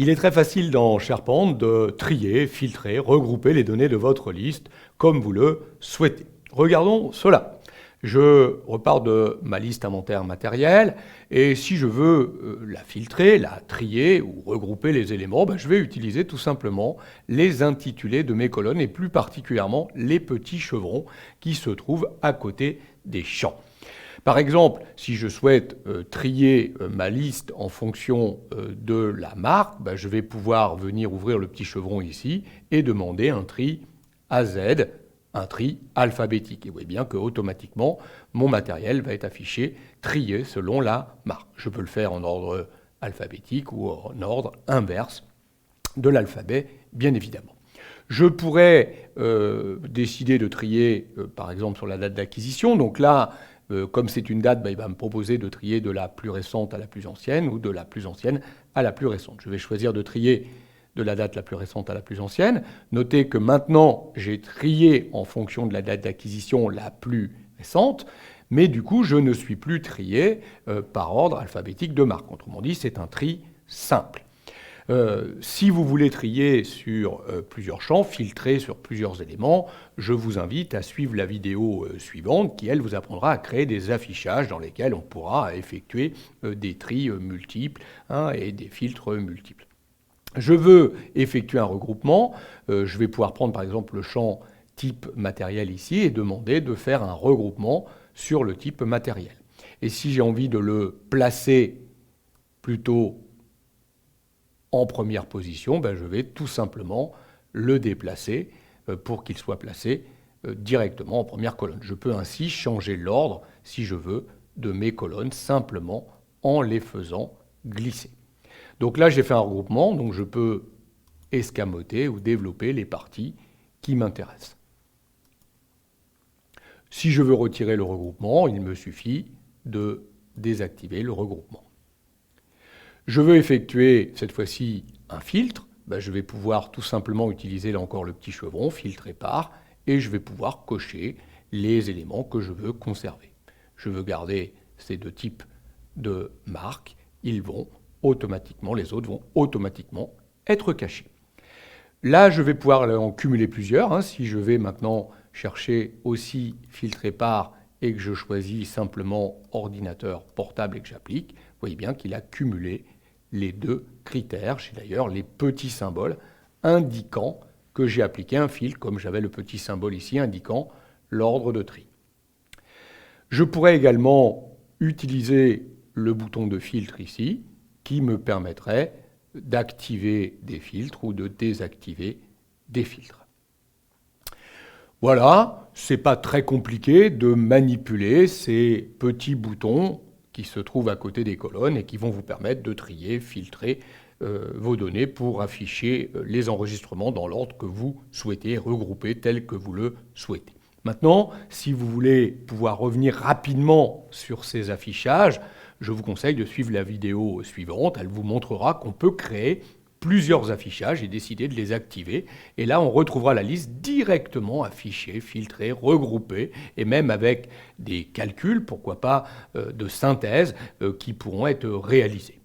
Il est très facile dans SharePoint de trier, filtrer, regrouper les données de votre liste comme vous le souhaitez. Regardons cela. Je repars de ma liste inventaire matériel et si je veux la filtrer, la trier ou regrouper les éléments, je vais utiliser tout simplement les intitulés de mes colonnes et plus particulièrement les petits chevrons qui se trouvent à côté des champs. Par exemple, si je souhaite trier ma liste en fonction de la marque, je vais pouvoir venir ouvrir le petit chevron ici et demander un tri à Z, un tri alphabétique. Et vous voyez bien qu'automatiquement, mon matériel va être affiché, trié selon la marque. Je peux le faire en ordre alphabétique ou en ordre inverse de l'alphabet, bien évidemment. Je pourrais décider de trier, par exemple, sur la date d'acquisition. Donc là, comme c'est une date, il va me proposer de trier de la plus récente à la plus ancienne ou de la plus ancienne à la plus récente. Je vais choisir de trier de la date la plus récente à la plus ancienne. Notez que maintenant, j'ai trié en fonction de la date d'acquisition la plus récente, mais du coup, je ne suis plus trié par ordre alphabétique de marque. Autrement dit, c'est un tri simple. Si vous voulez trier sur plusieurs champs, filtrer sur plusieurs éléments, je vous invite à suivre la vidéo suivante qui, elle, vous apprendra à créer des affichages dans lesquels on pourra effectuer des tris multiples et des filtres multiples. Je veux effectuer un regroupement. Je vais pouvoir prendre par exemple le champ type matériel ici et demander de faire un regroupement sur le type matériel. Et si j'ai envie de le placer plutôt en première position, je vais tout simplement le déplacer pour qu'il soit placé directement en première colonne. Je peux ainsi changer l'ordre, si je veux, de mes colonnes simplement en les faisant glisser. Donc là, j'ai fait un regroupement, donc je peux escamoter ou développer les parties qui m'intéressent. Si je veux retirer le regroupement, il me suffit de désactiver le regroupement. Je veux effectuer cette fois-ci un filtre, je vais pouvoir tout simplement utiliser là encore le petit chevron, filtrer par, et je vais pouvoir cocher les éléments que je veux conserver. Je veux garder ces deux types de marques, les autres vont automatiquement être cachés. Là, je vais pouvoir en cumuler plusieurs. Si je vais maintenant chercher aussi filtrer par et que je choisis simplement ordinateur portable et que j'applique, vous voyez bien qu'il a cumulé les deux critères. J'ai d'ailleurs les petits symboles indiquant que j'ai appliqué un filtre, comme j'avais le petit symbole ici indiquant l'ordre de tri. Je pourrais également utiliser le bouton de filtre ici, qui me permettrait d'activer des filtres ou de désactiver des filtres. Voilà, ce n'est pas très compliqué de manipuler ces petits boutons qui se trouvent à côté des colonnes et qui vont vous permettre de trier, filtrer vos données pour afficher les enregistrements dans l'ordre que vous souhaitez, regrouper tel que vous le souhaitez. Maintenant, si vous voulez pouvoir revenir rapidement sur ces affichages, je vous conseille de suivre la vidéo suivante. Elle vous montrera qu'on peut créer plusieurs affichages et décider de les activer. Et là, on retrouvera la liste directement affichée, filtrée, regroupée, et même avec des calculs, pourquoi pas de synthèse, qui pourront être réalisés.